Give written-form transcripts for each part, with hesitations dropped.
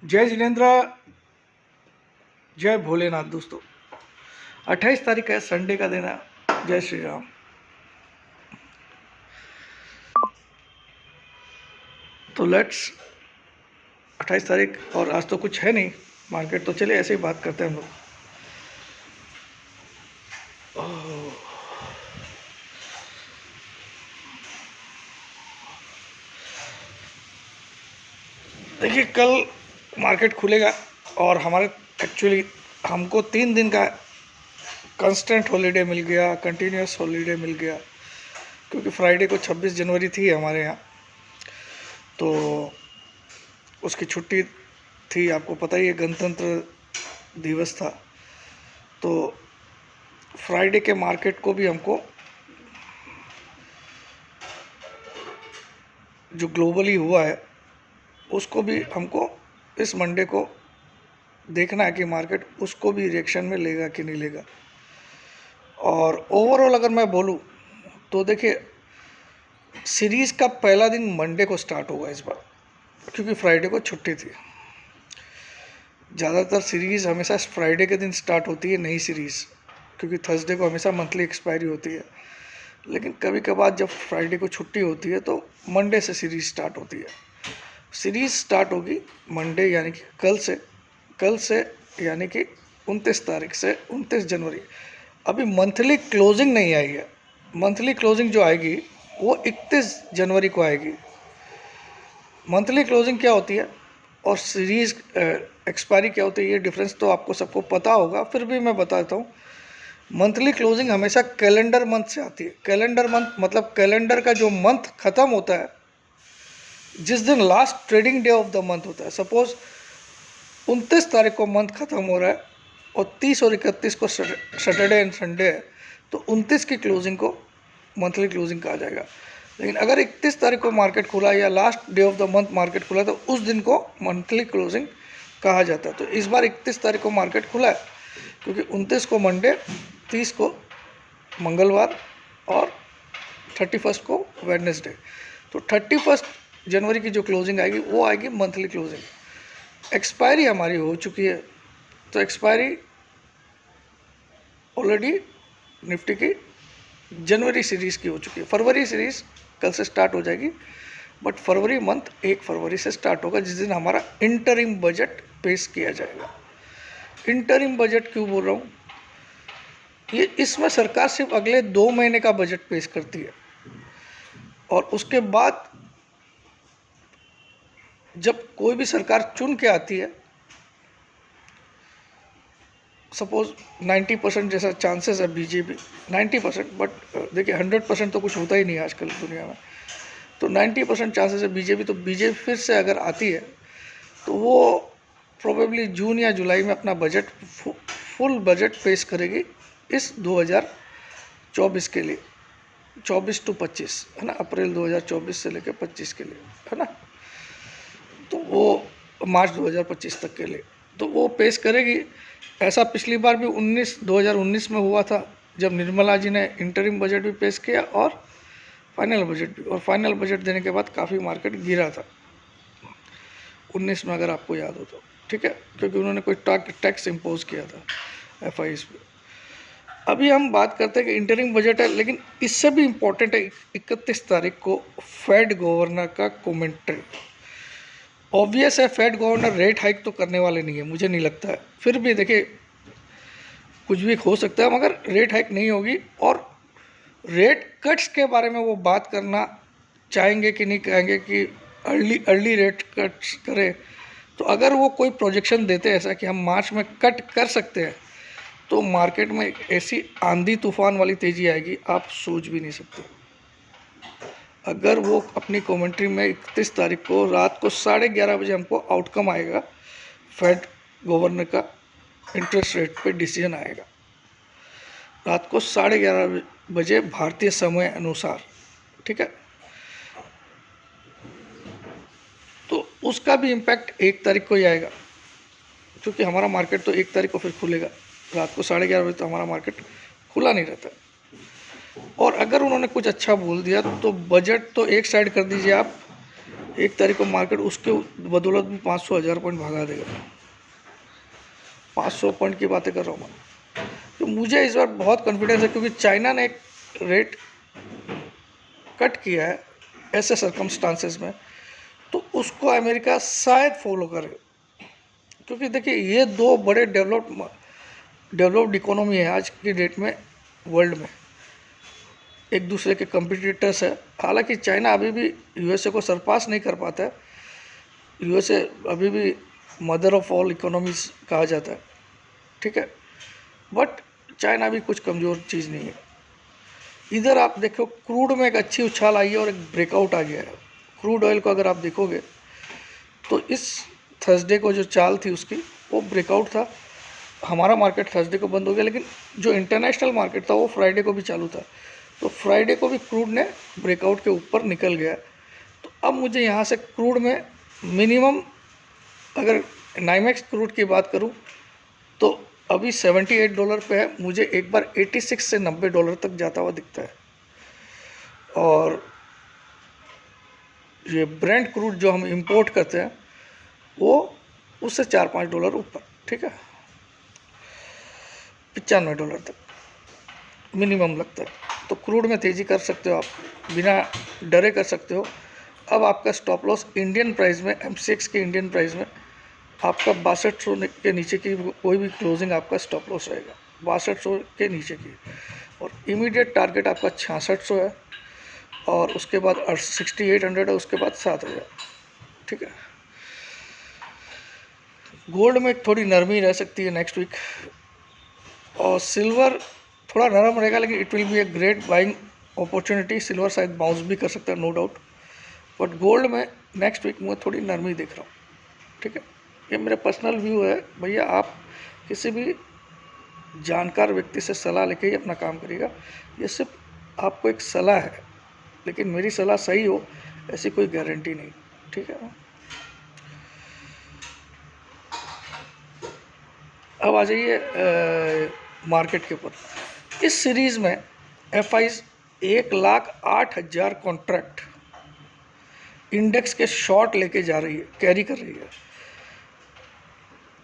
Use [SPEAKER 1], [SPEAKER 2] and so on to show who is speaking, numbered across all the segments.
[SPEAKER 1] जय जिनेन्द्र, जय भोलेनाथ। दोस्तों 28 तारीख है, संडे का दिन है। जय श्री राम। तो लेट्स 28 तारीख और आज तो कुछ है नहीं मार्केट, तो चलिए ऐसे ही बात करते हैं हम लोग। देखिए, कल मार्केट खुलेगा और हमारे एक्चुअली हमको 3 दिन का कंस्टेंट हॉलीडे मिल गया, कंटिन्यूस हॉलीडे मिल गया, क्योंकि फ्राइडे को 26 जनवरी थी हमारे यहाँ, तो उसकी छुट्टी थी। आपको पता ही है, गणतंत्र दिवस था। तो फ्राइडे के मार्केट को भी हमको जो ग्लोबली हुआ है उसको भी हमको इस मंडे को देखना है कि मार्केट उसको भी रिएक्शन में लेगा कि नहीं लेगा। और ओवरऑल अगर मैं बोलूँ तो देखिए, सीरीज़ का पहला दिन मंडे को स्टार्ट होगा इस बार, क्योंकि फ्राइडे को छुट्टी थी। ज़्यादातर सीरीज़ हमेशा फ्राइडे के दिन स्टार्ट होती है, नई सीरीज़, क्योंकि थर्सडे को हमेशा मंथली एक्सपायरी होती है। लेकिन कभी कभार जब फ्राइडे को छुट्टी होती है तो मंडे से सीरीज़ स्टार्ट होती है। सीरीज़ स्टार्ट होगी मंडे यानी कि कल से यानी कि 29 तारीख से 29 जनवरी। अभी मंथली क्लोजिंग नहीं आई है। मंथली क्लोजिंग जो आएगी वो 31 जनवरी को आएगी। मंथली क्लोजिंग क्या होती है और सीरीज़ एक्सपायरी क्या होती है, ये डिफरेंस तो आपको सबको पता होगा, फिर भी मैं बताता हूँ। मंथली क्लोजिंग हमेशा कैलेंडर मंथ से आती है। कैलेंडर मंथ मतलब कैलेंडर का जो मंथ ख़त्म होता है, जिस दिन last trading day of the month होता है। सपोज 29 तारीख को मंथ ख़त्म हो रहा है और 30 और 31 को सैटरडे एंड संडे है, तो 29 की क्लोजिंग को मंथली क्लोजिंग कहा जाएगा। लेकिन अगर 31 तारीख को मार्केट खुला या last day of the month market खुला तो उस दिन को मंथली क्लोजिंग कहा जाता है। तो इस बार 31 तारीख को मार्केट खुला है, क्योंकि 29 को मंडे, 30 को मंगलवार और 31 को वेडनेसडे। तो 31 जनवरी की जो क्लोजिंग आएगी वो आएगी मंथली क्लोजिंग। एक्सपायरी हमारी हो चुकी है, तो एक्सपायरी ऑलरेडी निफ्टी की जनवरी सीरीज़ की हो चुकी है। फरवरी सीरीज़ कल से स्टार्ट हो जाएगी, बट फरवरी मंथ 1 फरवरी से स्टार्ट होगा, जिस दिन हमारा इंटरिम बजट पेश किया जाएगा। इंटरिम बजट क्यों बोल रहा हूँ, ये इसमें सरकार सिर्फ अगले 2 महीने का बजट पेश करती है, और उसके बाद जब कोई भी सरकार चुन के आती है, सपोज 90% जैसा चांसेस है बीजेपी, 90%, बट देखिए 100% तो कुछ होता ही नहीं है आजकल दुनिया में। तो 90% चांसेस है बीजेपी, तो बीजेपी फिर से अगर आती है तो वो प्रोबेबली जून या जुलाई में अपना बजट फुल बजट पेश करेगी इस 2024 के लिए, 24 to 25 है ना, अप्रैल 2024 से लेकर 25 के लिए, है ना। तो वो मार्च 2025 तक के लिए तो वो पेश करेगी। ऐसा पिछली बार भी 2019 में हुआ था, जब निर्मला जी ने इंटरिम बजट भी पेश किया और फाइनल बजट भी। और फाइनल बजट देने के बाद काफ़ी मार्केट गिरा था 19 में, अगर आपको याद हो तो, ठीक है, क्योंकि उन्होंने कोई टैक्स इम्पोज किया था FIs पे। अभी हम बात करते हैं कि इंटरिम बजट है, लेकिन इससे भी इम्पोर्टेंट है 31 तारीख को फेड गवर्नर का कमेंट्री। ऑब्वियस है, फेड गवर्नर रेट हाइक तो करने वाले नहीं है, मुझे नहीं लगता है। फिर भी देखिए, कुछ भी हो सकता है, मगर रेट हाइक नहीं होगी। और रेट कट्स के बारे में वो बात करना चाहेंगे कि नहीं कहेंगे कि अर्ली रेट कट्स करें। तो अगर वो कोई प्रोजेक्शन देते हैं ऐसा कि हम मार्च में कट कर सकते हैं, तो मार्केट में ऐसी आंधी तूफान वाली तेज़ी आएगी, आप सोच भी नहीं सकते। अगर वो अपनी कमेंट्री में 31 तारीख को रात को 11:30 बजे हमको आउटकम आएगा, फेड गवर्नर का इंटरेस्ट रेट पे डिसीजन आएगा रात को 11:30 बजे भारतीय समय अनुसार, ठीक है। तो उसका भी इम्पैक्ट 1 तारीख को ही आएगा, क्योंकि हमारा मार्केट तो 1 तारीख को फिर खुलेगा। रात को 11:30 बजे तो हमारा मार्केट खुला नहीं रहता। और अगर उन्होंने कुछ अच्छा बोल दिया तो बजट तो एक साइड कर दीजिए आप, 1 तारीख को मार्केट उसके बदौलत भी 500-1000 पॉइंट भगा देगा। 500 पॉइंट की बातें कर रहा हूँ मैं। तो मुझे इस बार बहुत कॉन्फिडेंस है, क्योंकि चाइना ने एक रेट कट किया है ऐसे सर्कमस्टांसेस में, तो उसको अमेरिका शायद फॉलो करे। क्योंकि देखिए ये दो बड़े डेवलप्ड इकोनॉमी है आज की डेट में वर्ल्ड में, एक दूसरे के कंपिटिटर्स है। हालांकि चाइना अभी भी यूएसए को सरपास नहीं कर पाता है, यूएसए अभी भी मदर ऑफ ऑल इकोनॉमीज कहा जाता है, ठीक है, बट चाइना भी कुछ कमज़ोर चीज़ नहीं है। इधर आप देखो क्रूड में एक अच्छी उछाल आई है और एक ब्रेकआउट आ गया है। क्रूड ऑयल को अगर आप देखोगे तो इस थर्सडे को जो चाल थी उसकी वो ब्रेकआउट था। हमारा मार्केट थर्सडे को बंद हो गया, लेकिन जो इंटरनेशनल मार्केट था वो फ्राइडे को भी चालू था, तो फ्राइडे को भी क्रूड ने ब्रेकआउट के ऊपर निकल गया। तो अब मुझे यहाँ से क्रूड में मिनिमम, अगर नाइमेक्स क्रूड की बात करूँ तो अभी $78 पे है, मुझे एक बार 86 से $90 तक जाता हुआ दिखता है। और ये ब्रेंट क्रूड जो हम इंपोर्ट करते हैं वो उससे $4-5 ऊपर, ठीक है, $95 तक मिनिमम लगता है। तो क्रूड में तेज़ी कर सकते हो आप, बिना डरे कर सकते हो। अब आपका स्टॉप लॉस इंडियन प्राइस में, MCX के इंडियन प्राइस में आपका 6200 के नीचे की कोई भी क्लोजिंग आपका स्टॉप लॉस रहेगा, 6200 के नीचे की। और इमीडिएट टारगेट आपका 6600 है, और उसके बाद 6800 है, उसके बाद 7000, ठीक है। गोल्ड में थोड़ी नरमी रह सकती है नेक्स्ट वीक, और सिल्वर थोड़ा नरम रहेगा, लेकिन it will be a great buying opportunity. Silver शायद बाउंस भी कर सकता है, नो डाउट, बट गोल्ड में नेक्स्ट वीक में थोड़ी नरमी देख रहा हूँ, ठीक है। ये मेरा पर्सनल व्यू है भैया, आप किसी भी जानकार व्यक्ति से सलाह लेके ही अपना काम करिएगा। ये सिर्फ आपको एक सलाह है, लेकिन मेरी सलाह सही हो ऐसी कोई गारंटी नहीं, ठीक है। अब आ जाइए मार्केट के ऊपर। इस सीरीज़ में FIs 1,08,000 कॉन्ट्रैक्ट इंडेक्स के शॉर्ट लेके जा रही है, कैरी कर रही है।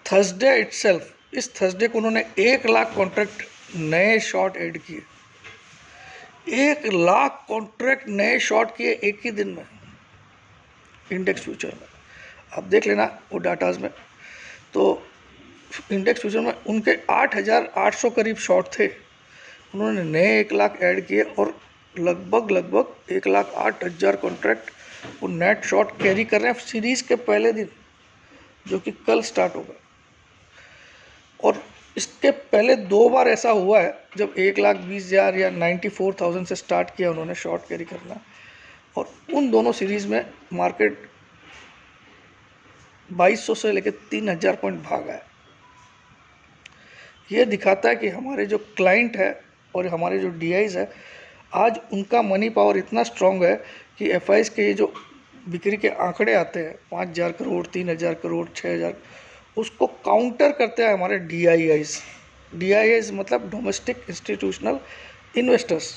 [SPEAKER 1] थर्सडे इटसेल्फ, इस थर्सडे को उन्होंने 1,00,000 कॉन्ट्रैक्ट नए शॉर्ट ऐड किए। 1,00,000 कॉन्ट्रैक्ट नए शॉर्ट किए एक ही दिन में इंडेक्स फ्यूचर में। आप देख लेना वो डाटाज में, तो इंडेक्स फ्यूचर में उनके 8,800 करीब शॉर्ट थे, उन्होंने नए 1,00,000 ऐड किए, और लगभग 1,08,000 कॉन्ट्रैक्ट वो नेट शॉर्ट कैरी कर रहे हैं सीरीज़ के पहले दिन, जो कि कल स्टार्ट होगा। और इसके पहले 2 बार ऐसा हुआ है जब 1,20,000 या 94,000 से स्टार्ट किया उन्होंने शॉर्ट कैरी करना, और उन दोनों सीरीज़ में मार्केट 2,200 से लेकर 3,000 पॉइंट भागा है। ये दिखाता है कि हमारे जो क्लाइंट है और हमारे जो DIs है, आज उनका मनी पावर इतना स्ट्रॉन्ग है कि FIs के ये जो बिक्री के आंकड़े आते हैं 5,000 करोड़, 3,000 करोड़, 6,000, उसको काउंटर करते हैं हमारे DIs मतलब डोमेस्टिक इंस्टीट्यूशनल इन्वेस्टर्स।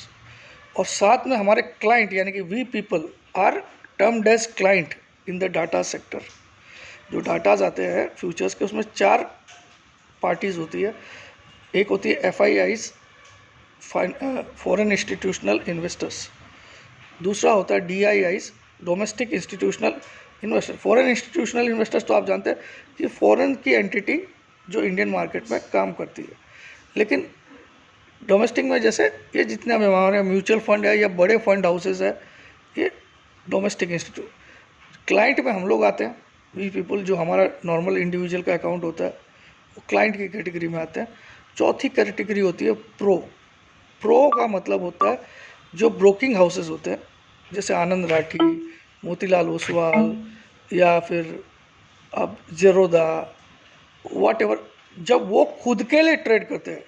[SPEAKER 1] और साथ में हमारे क्लाइंट यानी कि we people are termed as client in the data sector. जो डाटाज आते हैं फ्यूचर्स के, उसमें 4 पार्टीज़ होती है। एक होती है FIIs, फॉरेन इंस्टीट्यूशनल इन्वेस्टर्स, दूसरा होता है DIIs, domestic institutional investor. Foreign institutional investors तो आप जानते हैं कि फॉरेन की एंटिटी जो इंडियन मार्केट में काम करती है, लेकिन डोमेस्टिक में जैसे ये जितने हमारे म्यूचुअल फंड है या बड़े फंड हाउसेज है, ये डोमेस्टिक इंस्टीट्यूट। क्लाइंट में हम लोग आते हैं, वी पीपल, जो हमारा नॉर्मल इंडिविजुअल का अकाउंट होता है वो क्लाइंट की कैटेगरी में आते हैं। चौथी कैटेगरी होती है प्रो का मतलब होता है जो ब्रोकिंग हाउसेज होते हैं, जैसे आनंद राठी, मोतीलाल ओसवाल, या फिर अब जेरोदा, वॉट एवर, जब वो खुद के लिए ट्रेड करते हैं।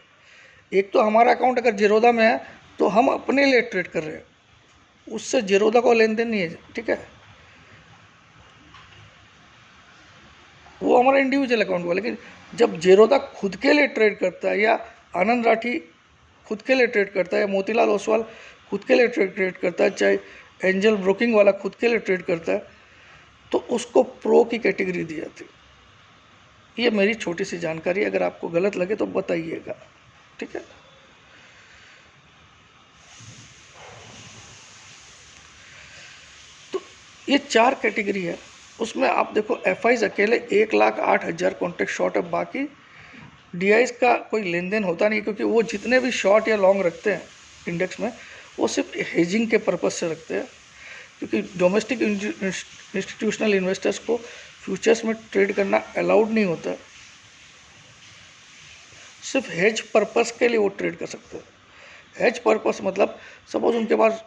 [SPEAKER 1] एक तो हमारा अकाउंट अगर जेरोदा में है तो हम अपने लिए ट्रेड कर रहे हैं, उससे जेरोदा को लेन देन नहीं है, ठीक है, वो हमारा इंडिविजुअल अकाउंट हुआ। लेकिन जब जेरोदा खुद के लिए ट्रेड करता है, या आनंद राठी खुद के लिए ट्रेड करता है, या मोतीलाल ओसवाल खुद के लिए ट्रेड करता है, चाहे एंजल ब्रोकिंग वाला खुद के लिए ट्रेड करता है, तो उसको प्रो की कैटेगरी दी जाती। ये मेरी छोटी सी जानकारी, अगर आपको गलत लगे तो बताइएगा, ठीक है। तो ये 4 कैटेगरी है, उसमें आप देखो एफआईज अकेले 1,08,000 कॉन्ट्रैक्ट शॉर्ट है, बाकी डीआईज का कोई लेन देन होता नहीं, क्योंकि वो जितने भी शॉर्ट या लॉन्ग रखते हैं इंडेक्स में, वो सिर्फ हेजिंग के पर्पज से रखते हैं, क्योंकि डोमेस्टिक इंस्टीट्यूशनल इन्वेस्टर्स को फ्यूचर्स में ट्रेड करना अलाउड नहीं होता, सिर्फ हेज पर्पस के लिए वो ट्रेड कर सकते हैं। हेज पर्पस मतलब सपोज उनके पास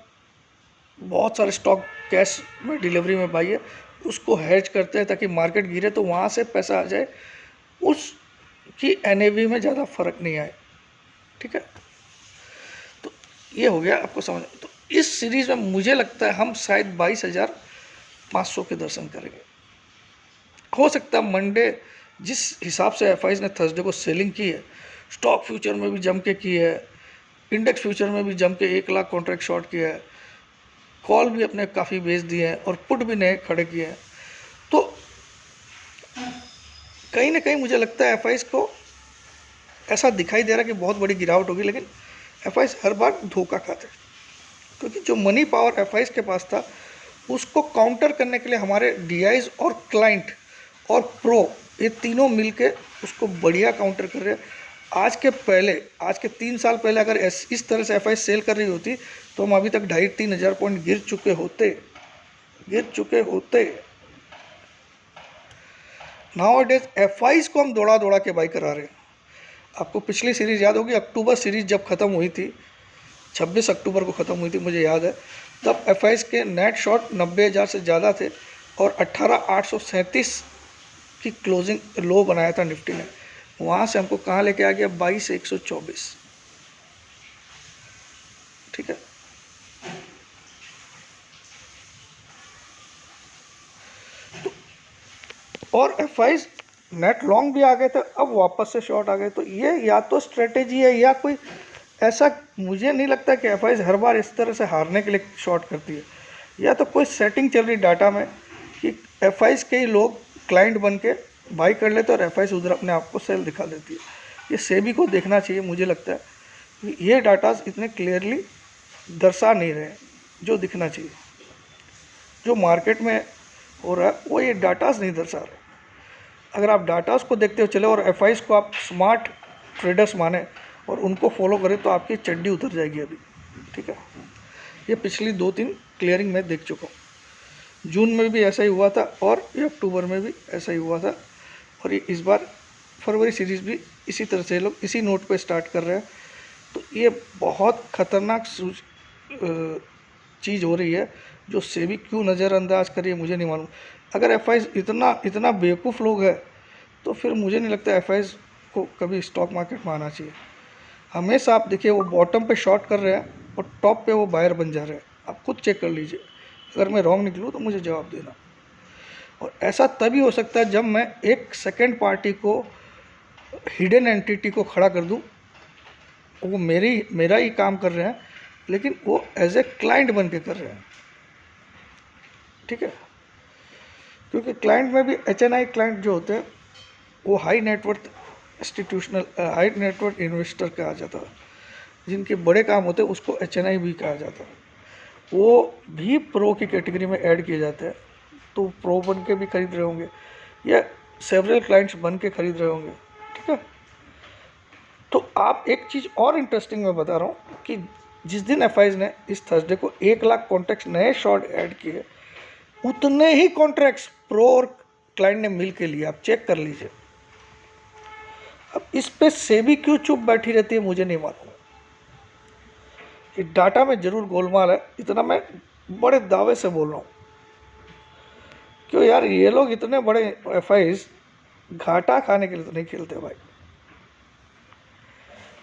[SPEAKER 1] बहुत सारे स्टॉक कैश में डिलीवरी में भाई है, उसको हेज करते हैं ताकि मार्केट गिरे तो वहाँ से पैसा आ जाए, उसकी एनएवी में ज़्यादा फर्क नहीं आए, ठीक है। तो ये हो गया आपको समझ। तो इस सीरीज़ में मुझे लगता है हम शायद 22,500 के दर्शन करेंगे। हो सकता है मंडे जिस हिसाब से एफआईज ने थर्सडे को सेलिंग की है, स्टॉक फ्यूचर में भी जम के की है, इंडेक्स फ्यूचर में भी जम के 1,00,000 कॉन्ट्रैक्ट शॉर्ट किया है, कॉल भी अपने काफ़ी बेच दिए हैं और पुट भी नए खड़े किए हैं, तो कहीं ना कहीं मुझे लगता है एफआईज को ऐसा दिखाई दे रहा है कि बहुत बड़ी गिरावट होगी, लेकिन एफआईज हर बार धोखा खाते, क्योंकि जो मनी पावर एफआईज के पास था उसको काउंटर करने के लिए हमारे डीआईज और क्लाइंट और प्रो ये तीनों मिलके उसको बढ़िया काउंटर कर रहे हैं। आज के 3 साल पहले अगर इस तरह से एफआईज सेल कर रही होती तो हम अभी तक 2,500-3 हज़ार पॉइंट गिर चुके होते। नाउ डेज एफआईज को हम दौड़ा दौड़ा के बाई करा रहे हैं। आपको पिछली सीरीज़ याद होगी, अक्टूबर सीरीज़ जब ख़त्म हुई थी, 26 अक्टूबर को ख़त्म हुई थी मुझे याद है, तब एफआईज के नेट शॉर्ट 90,000 से ज़्यादा थे और 18,837 की क्लोजिंग लो बनाया था निफ्टी ने। वहाँ से हमको कहाँ लेके आ गया, 22,124, ठीक है। तो और एफआईज नेट लॉन्ग भी आ गए थे, अब वापस से शॉर्ट आ गए, तो ये या तो स्ट्रेटेजी है या कोई ऐसा, मुझे नहीं लगता कि एफआईज हर बार इस तरह से हारने के लिए शॉर्ट करती है, या तो कोई सेटिंग चल रही डाटा में कि एफआईज के ही लोग क्लाइंट बन के बाई कर लेते और एफआईज उधर अपने आप को सेल दिखा देती है। ये सेबी को देखना चाहिए, मुझे लगता है कि ये डाटाज इतने क्लियरली दर्शा नहीं रहे जो दिखना चाहिए। जो मार्केट में हो रहा है वो ये डाटाज नहीं दर्शा रहे। अगर आप डाटाज को देखते हो चले और एफआईज को आप स्मार्ट ट्रेडर्स माने और उनको फॉलो करें तो आपकी चड्डी उतर जाएगी अभी, ठीक है। ये पिछली 2-3 क्लियरिंग मैं देख चुका हूँ, जून में भी ऐसा ही हुआ था और ये अक्टूबर में भी ऐसा ही हुआ था, और ये इस बार फरवरी सीरीज़ भी इसी तरह से लोग इसी नोट पे स्टार्ट कर रहे हैं। तो ये बहुत ख़तरनाक चीज़ हो रही है जो सेबी क्यों नज़रअंदाज कर रही है मुझे नहीं मालूम। अगर एफआईज इतना बेवकूफ़ लोग है तो फिर मुझे नहीं लगता एफआईज को कभी स्टॉक मार्केट में आना चाहिए। हमेशा आप देखिए वो बॉटम पे शॉर्ट कर रहे हैं और टॉप पे वो बायर बन जा रहे हैं, आप खुद चेक कर लीजिए। अगर मैं रॉन्ग निकलूँ तो मुझे जवाब देना। और ऐसा तभी हो सकता है जब मैं एक सेकेंड पार्टी को, हिडन एंटिटी को खड़ा कर दूं, वो मेरा ही काम कर रहे हैं लेकिन वो एज ए क्लाइंट बन के कर रहे हैं, ठीक है। क्योंकि क्लाइंट में भी एचएनआई क्लाइंट जो होते हैं वो high net worth high net worth investor कहा जाता है, जिनके बड़े काम होते हैं उसको एचएनआई भी कहा जाता है। वो भी प्रो की कैटेगरी में ऐड किए जाते हैं, तो प्रो बन के भी खरीद रहे होंगे या सेवरल क्लाइंट्स बन के खरीद रहे होंगे, ठीक है। तो आप एक चीज़ और इंटरेस्टिंग मैं बता रहा हूँ कि जिस दिन एफआईज ने इस थर्सडे को 1,00,000 कॉन्ट्रैक्ट्स नए शॉर्ट ऐड किए, उतने ही कॉन्ट्रैक्ट्स प्रो और क्लाइंट ने मिल के लिए, आप चेक कर लीजिए। अब इस पे सेबी क्यों चुप बैठी रहती है मुझे नहीं मालूम। ये डाटा में जरूर गोलमाल है, इतना मैं बड़े दावे से बोल रहा हूँ। क्यों यार, ये लोग इतने बड़े एफआईज घाटा खाने के लिए तो नहीं खेलते भाई।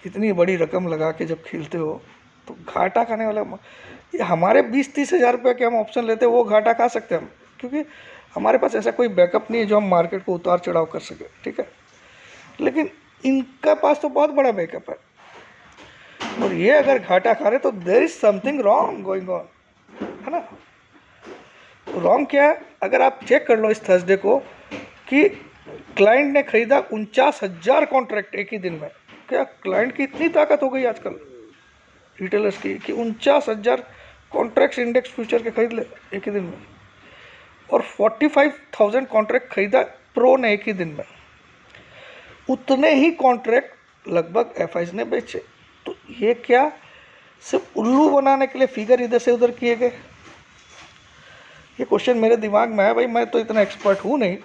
[SPEAKER 1] इतनी बड़ी रकम लगा के जब खेलते हो तो घाटा खाने वाला, ये हमारे 20-30 हज़ार रुपये के हम ऑप्शन लेते हैं वो घाटा खा सकते हैं हम, क्योंकि हमारे पास ऐसा कोई बैकअप नहीं है जो हम मार्केट को उतार चढ़ाव कर सके, ठीक है। लेकिन इनका पास तो बहुत बड़ा बैकअप है, और ये अगर घाटा खा रहे तो there is something wrong going on, है ना। रॉन्ग क्या है, अगर आप चेक कर लो इस थर्सडे को कि क्लाइंट ने खरीदा 49,000 कॉन्ट्रैक्ट एक ही दिन में। क्या क्लाइंट की इतनी ताकत हो गई आजकल रिटेलर्स की कि 49,000 कॉन्ट्रैक्ट इंडेक्स फ्यूचर के खरीद ले एक ही दिन में, और 45,000 कॉन्ट्रैक्ट खरीदा प्रो ने एक ही दिन में। उतने ही कॉन्ट्रैक्ट लगभग एफआईज ने बेचे। तो ये क्या सिर्फ उल्लू बनाने के लिए फिगर इधर से उधर किए गए? ये क्वेश्चन मेरे दिमाग में है भाई। मैं तो इतना एक्सपर्ट हूँ नहीं,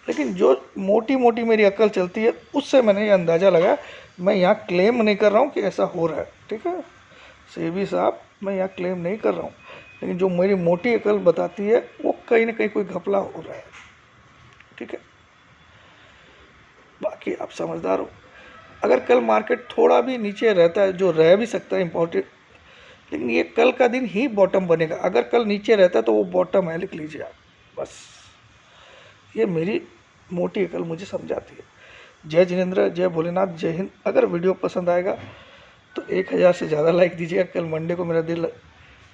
[SPEAKER 1] लेकिन जो मोटी मोटी मेरी अक्ल चलती है उससे मैंने ये अंदाज़ा लगा। मैं यहाँ क्लेम नहीं कर रहा हूँ कि ऐसा हो रहा है, ठीक है सेबी साहब, मैं यहाँ क्लेम नहीं कर रहा हूँ, लेकिन जो मेरी मोटी अक्ल बताती है वो कहीं ना कहीं कोई घपला हो रहा है, ठीक है। बाकी आप समझदार हो। अगर कल मार्केट थोड़ा भी नीचे रहता है, जो रह भी सकता है इम्पोर्टेंट, लेकिन ये कल का दिन ही बॉटम बनेगा। अगर कल नीचे रहता है तो वो बॉटम है, लिख लीजिए आप बस। ये मेरी मोटी अकल मुझे समझाती है। जय जिनेंद्र, जय भोलेनाथ, जय हिंद। अगर वीडियो पसंद आएगा तो 1000 से ज़्यादा लाइक दीजिएगा। कल मंडे को मेरा दिल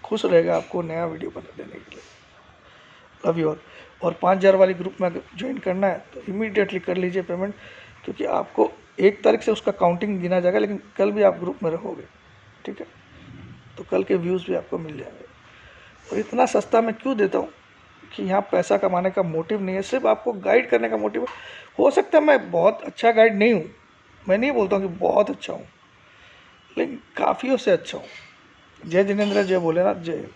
[SPEAKER 1] खुश रहेगा आपको नया वीडियो बना देने के लिए। Love you all. और 5000 वाली ग्रुप में अगर ज्वाइन करना है तो इमीडिएटली कर लीजिए पेमेंट, क्योंकि आपको 1 तारीख से उसका काउंटिंग गिना जाएगा, लेकिन कल भी आप ग्रुप में रहोगे, ठीक है। तो कल के व्यूज़ भी आपको मिल जाएंगे। और इतना सस्ता मैं क्यों देता हूँ कि यहाँ पैसा कमाने का मोटिव नहीं है, सिर्फ आपको गाइड करने का मोटिव है। हो सकता है मैं बहुत अच्छा गाइड नहीं हूँ, मैं नहीं बोलता हूँ कि बहुत अच्छा हूँ, लेकिन काफ़ियों से अच्छा हूँ। जय जिनेंद्र, जय भोलेनाथ, जय हिंद।